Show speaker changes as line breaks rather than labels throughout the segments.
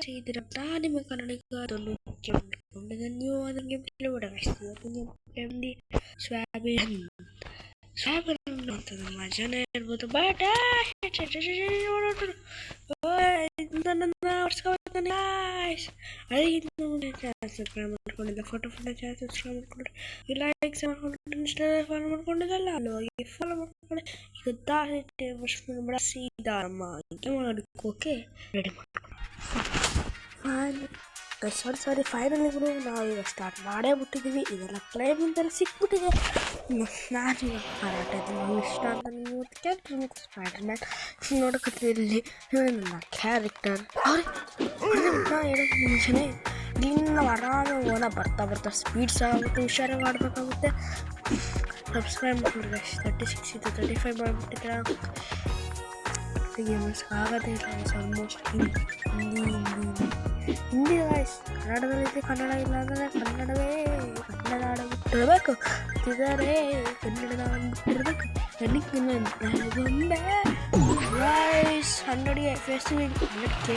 ചെയ്തിരുന്ന ആനിമക്കണണിക്കാതൊന്നും കൊണ്ട് ನೀವು ಅದಕ್ಕೆ ಬಿಡಬೇಕು ಸ್ವಾಬಿನ್ ಅಂತದ ಮಜಾನೇ ಇರ್ಬೋದು ಬಟ್ ಸಬ್ಸ್ಕ್ರೈಬ್ ಮಾಡ್ಕೊಂಡಿದ್ದ ಫೋಟೋ ಸಬ್ಸ್ಕ್ರೈಬ್ ಮಾಡ್ಕೊಂಡ್ರೆ ಲೈಕ್ಸ್ ಮಾಡ್ಕೊಂಡು ಇನ್ಸ್ಟಾ ಫಾಲೋ ಮಾಡ್ಕೊಂಡಿದ್ದಲ್ಲ ಅಲ್ಲಿ ಫಾಲೋ ಮಾಡ್ಕೊಂಡು ಈಗ ಸೀದಾರಮ್ಮ ಮಾಡೋದಕ್ಕೆ ರೆಡಿ ಮಾಡ್ಕೊಂಡು ಸಾರಿ ಫೈನಲಿ ಗುರು ನಾವು ಈಗ ಸ್ಟಾರ್ಟ್ ಮಾಡೇ ಬಿಟ್ಟಿದ್ದೀವಿ. ಇದೆಲ್ಲ ಕ್ಲೈಮ್ ಅಂತೆಲ್ಲ ಸಿಕ್ಬಿಟ್ಟಿದೆ. ನಾನೀಗ ಕರಾಟೆದು ನನಗೆ ಇಷ್ಟ ಅಂತ ನೀವು ಕ್ಯಾರೆಕ್ಟರ್ ಸ್ಪೈಡರ್ ಮ್ಯಾನ್ ನೋಡೋಕತ್ತಿರಲಿ ನನ್ನ ಕ್ಯಾರೆಕ್ಟರ್ ಹೇಳೋದು ಮುಂಚೆನೇ ಇಲ್ಲಿಂದ ನಾವು ಆರಾಮಾಗಿ ಹೋಗೋಣ. ಬರ್ತಾ ಸ್ಪೀಡ್ಸ್ ಆಗುತ್ತೆ, ಹುಷಾರಾಗಿ ಆಡಬೇಕಾಗುತ್ತೆ. ಸಬ್ಸ್ಕ್ರೈಬ್ ಮಾಡಿದ್ರೆ 36 ಇದು 35 ಮಾಡಿಬಿಟ್ಟಿದ್ರೆ ಗೇಮರ್ಸ್ ಆಗೋದೇ ಇಲ್ಲ. ಆಲ್ಮೋಸ್ಟ್ ಹಿಂದಿ ವಾಯ್ಸ್ ಕನ್ನಡದಲ್ಲಿದೆ, ಕನ್ನಡ ಇಲ್ಲ ಅಂದರೆ ಕನ್ನಡ ಆಡಬಿಟ್ಟಿರ್ಬೇಕು ಇದ್ದಾರೆ, ಕನ್ನಡದ ಆಡ್ಬಿಟ್ಟಿರ್ಬೇಕು. ನನಗೊಂದೇ ವಾಯ್ಸ್ 100ಗೆ ಫೇಸ್ಟಿವಲ್ 100K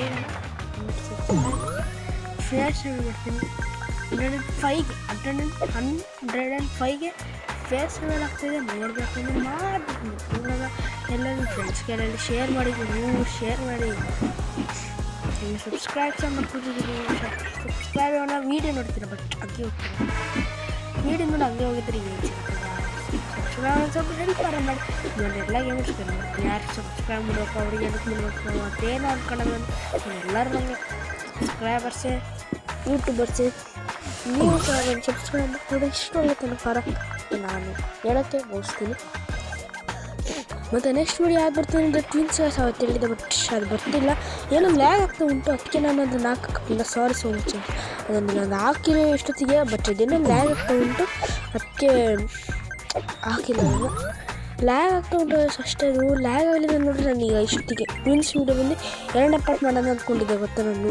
ಮಾಡ್ತೀನಿ. 105ಗೆ ಫೇಸ್ಟಿವಲ್ ಆಗ್ತಿದೆ. ನೋಡಬೇಕಂದ್ರೆ ಮಾಡ್ಬೇಕು. ಎಲ್ಲರೂ ಫ್ರೆಂಡ್ಸ್ಗೆಲ್ಲ ಶೇರ್ ಮಾಡಿದ್ದೀವಿ, ನೀವು ಶೇರ್ ಮಾಡಿ. ನೀವು ಸಬ್ಸ್ಕ್ರೈಬ್ ಸಹ ಮಾಡ್ಕೊತಿದ್ದೀವಿ. ಸಬ್ಸ್ಕ್ರೈಬ್ ಅವನ್ನ ವೀಡಿಯೋ ನೋಡ್ತೀರ ಬಟ್ ಹಂಗೆ ಹೋಗ್ತೀರ, ವೀಡಿಯೋ ನೋಡಿ ಹಂಗೆ ಹೋಗಿದ್ರೆ ಏನು ಸಬ್ಸ್ಕ್ರೈಬ್ ಸ್ವಲ್ಪ ಹೆಲ್ಪಾರ ಮಾಡಿ. ನಾನೆಲ್ಲ ಗೇಮ್ಸ್ ಮಾಡ್ತೀನಿ. ಯಾರು ಸಬ್ಸ್ಕ್ರೈಬ್ ಮಾಡಬೇಕು ಅವ್ರಿಗೆ ಎದಕ್ಕೆ ಮಾಡಬೇಕು ಮತ್ತೇನು ಅನ್ಕೊಳ್ಳೋದು ಎಲ್ಲರೂ ನನಗೆ ಸಬ್ಸ್ಕ್ರೈಬರ್ಸೇ ಯೂಟ್ಯೂಬರ್ಸೇ. ನೀವು ಸಹ ಸಬ್ಸ್ಕ್ರೈಬ್ ಮಾಡ್ಕೊಂಡು ಇಷ್ಟ ಒಳ್ಳೆ ತನಕ ನಾನು ಹೇಳೋಕ್ಕೆ ಬಯಸ್ತೀನಿ. ಮತ್ತು ನೆಕ್ಸ್ಟ್ ವೀಡಿಯೋ ಯಾರು ಬರ್ತೀನಿ ಅಂದರೆ ಟ್ವಿನ್ಸ್ ಅವತ್ತು ಹೇಳಿದೆ ಬಟ್ ಅದು ಬರ್ತಿಲ್ಲ, ಏನೋ ಲ್ಯಾಗ್ ಆಗ್ತಾ ಉಂಟು. ಅದಕ್ಕೆ ನಾನು ಅದನ್ನು ಹಾಕಕ್ಕಿಲ್ಲ, ಸಾರಿ ಸೋ ಮಚ್. ಅದನ್ನು ನಾನು ಹಾಕಿರೋ ಎಷ್ಟೊತ್ತಿಗೆ ಬಟ್ ಅದೇನೋ ಲ್ಯಾಗ್ ಆಗ್ತಾ ಉಂಟು, ಅದಕ್ಕೆ ಹಾಕಿಲ್ಲ. ನಾನು ಲ್ಯಾಗ್ ಆಗ್ತಾ ಉಂಟು ಅಷ್ಟೇ. ಲ್ಯಾಗ್ ಆಗಲಿಲ್ಲ ನೋಡಿರಿ. ನಾನು ಈಗ ಇಷ್ಟೊತ್ತಿಗೆ ಟ್ವಿನ್ಸ್ ವೀಡಿಯೋ ಬಂದು 2 ಪಾರ್ಟ್ ಮಾಡೋಣ ಅಂದ್ಕೊಂಡಿದ್ದೆ. ಗೊತ್ತಾ ನಾನು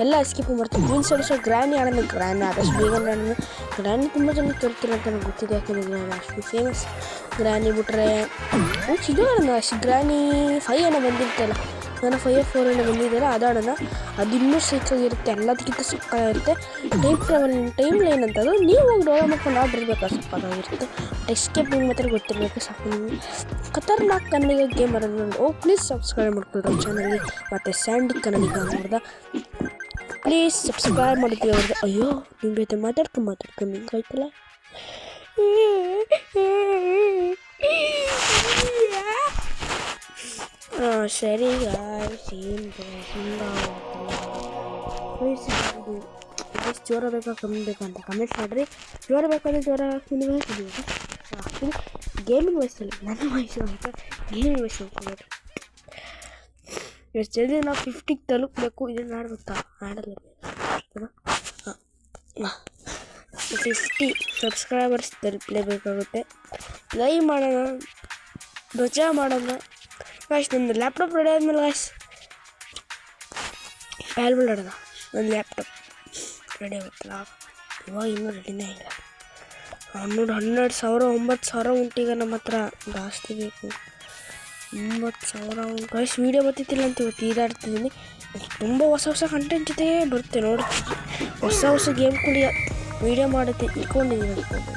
ಎಲ್ಲ ಸ್ಕಿಪ್ ಮಾಡ್ತೀನಿ. ಟ್ವಿನ್ಸ್ ಆಡಿಸೋ ಗ್ರ್ಯಾನಿ ಆಡೋಣ, ಗ್ರ್ಯಾನಿ ಆದಷ್ಟು ಬೇಗ ನಾನು ಗ್ರ್ಯಾನಿ ತುಂಬ ಜನ ತೋರ್ತಿಲ್ಲ ಅಂತ ನನಗೆ ಗೊತ್ತಿದೆ. ಯಾಕಂದರೆ ನಾನು ಅಷ್ಟು ಫೇಮಸ್. ಗ್ರ್ಯಾನಿ ಬಿಟ್ಟರೆ ಇದು ಆಡೋಣ, ಗ್ರ್ಯಾನಿ 5 ಏನೋ ಬಂದಿರ್ತಲ್ಲ, ನಾನು 5 or 4 ಏನೋ ಬಂದಿದ್ದಾರೆ, ಅದಾಡೋಣ. ಅದು ಇನ್ನೂ ಸಿಕ್ಕಾಗಿರುತ್ತೆ, ಎಲ್ಲದಕ್ಕಿಂತ ಸಿಕ್ಕಾಗಿರುತ್ತೆ. ಟೈಮ್ ಲೈನ್ ಅಂತ ಅದು ನೀವು ಹೋಗಿ ಡೌನ್ಲೋಡ್ ಮಾಡ್ಕೊಂಡು ಆಡಿರ್ಬೇಕಾದ್ರೆ ಸಕ್ಕತ್ತಾಗಿರುತ್ತೆ. ಎಸ್ಕೇಪ್ ನಿಮ್ಗೆ ಮಾತ್ರ ಗೊತ್ತಿರಬೇಕು ಸಾಕು. ನಿಮಗೆ ಖತರ್ನಾಕ್ ಕನ್ನಡಿಗ ಗೇಮ್ ಬರೋದು ಪ್ಲೀಸ್ ಸಬ್ಸ್ಕ್ರೈಬ್ ಮಾಡ್ಕೊಳ್ರಿ ಚಾನಲ್ಗೆ. ಮತ್ತು ಸ್ಯಾಂಡಿ ಕನ್ನಡಿಗ ನೋಡ್ದ ಪ್ಲೀಸ್ ಸಬ್ಸ್ಕ್ರೈಬ್ ಮಾಡ್ತೀವಿ ಅವ್ರದ್ದು. ಅಯ್ಯೋ ನಿಮ್ಮ ಜೊತೆ ಮಾತಾಡ್ಕೊಂಡು ನಿಮ್ಗೆ ಆಯ್ತಲ್ಲ. ಸರಿ ಜೋರ ಬೇಕಾ ಕಮ್ಮಿ ಬೇಕಾ ಅಂತ ಕಮೆಂಟ್ ಮಾಡಿರಿ. ಜೋರ ಬೇಕಾದ್ರೆ ಜೋರ ಹಾಕ್ತೀನಿ ಗೇಮಿಂಗ್ ವಯಸ್ಸಲ್ಲಿ, ನನ್ನ ವಯಸ್ಸು ಅಂತ ಗೇಮಿಂಗ್ ವಯಸ್ಸು ಹೋಗ್ಬೇಕು. ಎಷ್ಟು ಜಲ್ದಿ ನಾವು 50ಗೆ ತಲುಪಬೇಕು. ಇದನ್ನು ಆಡ್ಬೇಕಾ ಆಡಲ್ಲ 50 ಸಬ್ಸ್ಕ್ರೈಬರ್ಸ್ ತಲುಪಲೇಬೇಕಾಗುತ್ತೆ. ಲೈವ್ ಮಾಡೋಣ, ಧ್ವಜ ಮಾಡೋಣ. ಗಾಯ್ಸ್ ನನ್ನ ಲ್ಯಾಪ್ಟಾಪ್ ರೆಡಿ ಆದಮೇಲೆ ಗಾಯ್ಸ್ ಪ್ಯಾಲ್ಬಲ್ ಆಡೋಣ. ನನ್ನ ಲ್ಯಾಪ್ಟಾಪ್ ರೆಡಿ ಆಗುತ್ತಲ್ಲ, ಇವಾಗ ಇನ್ನೂ ರೆಡಿನೇ ಇಲ್ಲ. 12,000 9,000 ಉಂಟೀಗ ನಮ್ಮ ಹತ್ರ. ಜಾಸ್ತಿ ಬೇಕು, 9,000 ಉಂಟು ಗಾಯ್ಸ್. ವೀಡಿಯೋ ಬರ್ತಿತ್ತಿಲ್ಲ ಅಂತ ಇವತ್ತು ಈದಾಡ್ತಿದ್ದೀನಿ. ತುಂಬ ಹೊಸ ಕಂಟೆಂಟ್ ಜೊತೆಗೆ ಬರುತ್ತೆ ನೋಡಿ. ಹೊಸ ಗೇಮ್ಗಳಿಗೆ ವೀಡಿಯೋ ಮಾಡುತ್ತೆ ಇಟ್ಕೊಂಡಿದ್ದೀನಿ ಅಂದ್ಕೊಂಡು.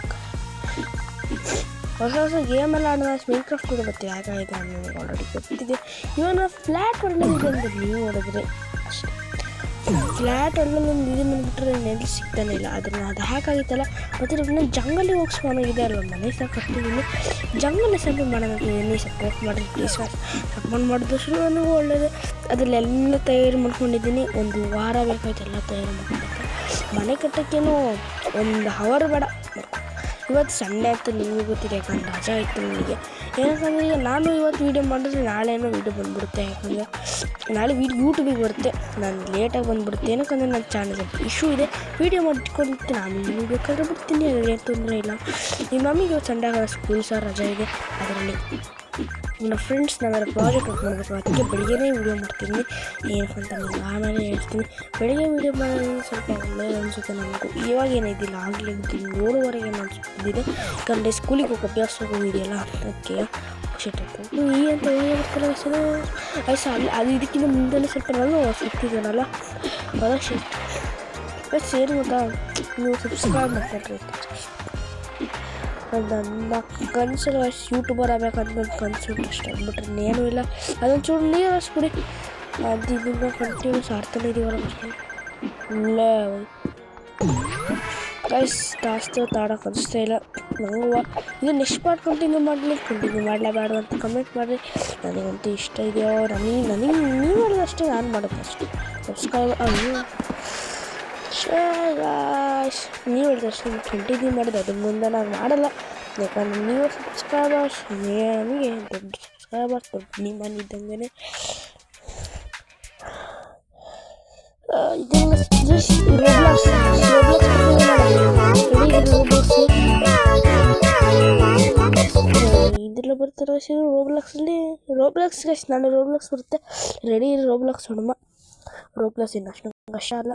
ಹೊಸ ಗೇಮೆಲ್ಲ ಆಡೋಣ. ಮೈನ್ಕ್ರಾಫ್ಟ್ ಕೂಡ ಬರ್ತೀವಿ, ಹಾಗಾಗಿದೆ ನೀವು ಆಲ್ರೆಡಿ ಗೊತ್ತಿದೆ. ಇವಾಗ ಫ್ಲ್ಯಾಟ್ ಒಳ್ಳೆದಿದೆ ಅಂತ ನೀವು ನೋಡಿದ್ರೆ ಅಷ್ಟೇ. ಫ್ಲ್ಯಾಟ್ ಒಳ್ಳೆದು ಒಂದು ಇದು ಬಂದುಬಿಟ್ರೆ ನೆಲ್ಲಿ ಸಿಗ್ತಾನೆ ಇಲ್ಲ. ಅದನ್ನು ಅದು ಹಾಕಾಗಿತ್ತಲ್ಲ. ಮತ್ತು ನಾನು ಜಂಗಲಿಗೆ ಹೋಗಿ ಸ್ಪಾನಾಗಿದೆ ಅಲ್ವ, ಮನೆ ಸಹ ಕಟ್ತಿದ್ದೀನಿ. ಜಂಗಲ್ ಸೆಂಟರ್ ಮಾಡೋಣ ಎಲ್ಲಿ ಸಪೋರ್ಟ್ ಮಾಡಿರಿ ಪ್ಲೀಸ್. ಸಪೋರ್ಟ್ ಮಾಡಿದ್ರು ಶುರು ನನಗೂ ಒಳ್ಳೆಯದು. ಅದರಲ್ಲೆಲ್ಲ ತಯಾರಿ ಮಾಡ್ಕೊಂಡಿದ್ದೀನಿ. ಒಂದು ವಾರ ಬೇಕಾಯ್ತು ಎಲ್ಲ ತಯಾರಿ ಮಾಡ್ಕೊಳಕ್ಕೆ. ಮನೆ ಕಟ್ಟೋಕ್ಕೇನು 1 ಅವರ್ ಬೇಡ. ಇವತ್ತು ಸಂಡೇ ಅಂತ ನಿಮಗೆ ಗೊತ್ತಿದೆ, ಯಾಕಂದ್ರೆ ರಜಾ ಇತ್ತು ನನಗೆ. ಏನಂತಂದರೆ ಈಗ ನಾನು ಇವತ್ತು ವೀಡಿಯೋ ಮಾಡಿದ್ರೆ ನಾಳೆನೋ ವೀಡಿಯೋ ಬಂದುಬಿಡುತ್ತೆ. ಯಾಕಂದರೆ ನಾಳೆ ಯೂಟ್ಯೂಬಿಗೆ ಬರುತ್ತೆ, ನಾನು ಲೇಟಾಗಿ ಬಂದುಬಿಡುತ್ತೆ. ಏನಕ್ಕಂದರೆ ನನ್ನ ಚಾನಲಲ್ಲಿ ಇಶ್ಯೂ ಇದೆ. ವೀಡಿಯೋ ಮಾಡಿಟ್ಕೊಂಡಿರ್ತೀನಿ, ನಾನು ಬೇಕಾದ್ರೆ ಬಿಡ್ತೀನಿ, ಅದೇನು ತೊಂದರೆ ಇಲ್ಲ. ನಿಮ್ಮ ಮಮ್ಮಿಗೆ ಇವತ್ತು ಸಂಡೇ ಆಗೋದು, ಸ್ಕೂಲ್ ಸಹ ರಜಾ ಇದೆ. ಅದರಲ್ಲಿ ನನ್ನ ಫ್ರೆಂಡ್ಸ್ ನಾವೆಲ್ಲ ಪ್ರಾಜೆಕ್ಟ್ ವರ್ಕ್ ಮಾಡಬೇಕು, ಅದಕ್ಕೆ ಬೆಳಿಗ್ಗೆನೇ ವೀಡಿಯೋ ಮಾಡ್ತೀನಿ. ಏನಪ್ಪ ಅಂತ ನಿಮ್ಗೆ ಆಮೇಲೆ ಹೇಳ್ತೀನಿ. ಬೆಳಿಗ್ಗೆ ವೀಡಿಯೋ ಮಾಡೋದು ಸ್ವಲ್ಪ ಒಳ್ಳೆಯದು ಅನಿಸುತ್ತೆ ನನಗೂ. ಇವಾಗ ಏನಿದ್ದಿಲ್ಲ, ಆಗಲೇ 7:30 ಅನಿಸುತ್ತಿದೆ. ಯಾಕಂದರೆ ಸ್ಕೂಲಿಗೆ ಹೋಗಿ ಅಭ್ಯಾಸ ಹೋಗಿದೆಯಲ್ಲ, ಅದಕ್ಕೆ ಶೀಟ್ ಹಾಕ್ಕೊಂಡು ಈ ಅಂತ ಬರ್ತಾರೆ ಹೆಸರು ವಯಸ್ಸು ಅದು ಇದಕ್ಕಿಂತ ಮುಂದೆನೇ ಸ್ವಲ್ಪ ನಾನು ಸುತ್ತಿದ್ದೇನಲ್ಲ ಅದ ಶೀಟ್ ಸೇರಿ ಗೊತ್ತಾ ನೀವು ಸಬ್ಸ್ಕ್ರೈಬ್ ಮಾಡ್ಕೊಂಡ್ರಿ ನನ್ನ ಕನಸು ಯೂಟ್ಯೂಬರ್ ಆಗ್ಬೇಕಂತ ನನ್ನ ಕನಸು ಅಷ್ಟೇ ಅಂದ್ಬಿಟ್ರೆ ಇನ್ನೇನೂ ಇಲ್ಲ ಅದೊಂದು ಚೂರು ನೀರು ಹರಿಸ್ಬಿಡಿ ಅದು ಇದನ್ನು ಕಂಟಿನ್ಯೂಸ್ ಆಡ್ತಾನೆ ಇದೀವಲ್ಲ ಅಷ್ಟೇ ಇಲ್ಲ ಗೈಸ್ ಜಾಸ್ತಿ ಹೊತ್ತು ಆಡೋಕೆ ಅನಿಸ್ತಾ ಇಲ್ಲ ನಂಗೆ ಇದು ನೆಕ್ಸ್ಟ್ ಪಾರ್ಟ್ ಕಂಟಿನ್ಯೂ ಮಾಡಲೇಬೇಡ ಅಂತ ಕಮೆಂಟ್ ಮಾಡಿರಿ ನನಗಂತೂ ಇಷ್ಟ ಇದೆಯೋ ನನಗೆ ನೀವು ಮಾಡೋದಷ್ಟೇ ನಾನು ಮಾಡೋದು ಅಷ್ಟೇ ಸಬ್ಸ್ಕ್ರೈಬ್ ಗಾಯ್ಸ್ ನೀವು ಹೇಳಿದಷ್ಟು ಕಂಟಿನ್ಯೂ ಮಾಡಿದ್ದು ಅದ್ರ ಮುಂದೆ ನಾನು ಮಾಡಲ್ಲ ಯಾಕಂದರೆ ನೀವು ಸಬ್ಸ್ಕ್ರೈಬರ್ಸ್ ನನಗೆ ದೊಡ್ಡ ಸಬ್ಸ್ಕ್ರೈಬರ್ಸ್ ದೊಡ್ಡ ನಿಮ್ಮನ್ನು ಇದ್ದಂಗೆ ಇದೆಲ್ಲ ಇದೆಲ್ಲ ಬರ್ತಾರೆ ರೋಬ್ಲಾಕ್ಸ್ ಗೈಸ್ ನಾನು ರೋಬ್ಲಾಕ್ಸ್ ಬರುತ್ತೆ ರೆಡಿ ರೋಬ್ಲಾಕ್ಸ್ ಹೊಡಮ ರೋಬ್ಲಾಕ್ಸ್ ಇನ್ನು ಅಷ್ಟು ಕಷ್ಟ ಅಲ್ಲ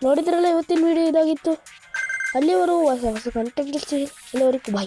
ನೋಡಿದ್ರಲ್ಲ ಇವತ್ತಿನ ವೀಡಿಯೋ ಇದಾಗಿತ್ತು ಅಲ್ಲಿವರೆಗೂ ಹೊಸ ಕಂಟೆಂಟ್ ಅಲ್ಲಿವರೆಗೂ ಬಾಯ್.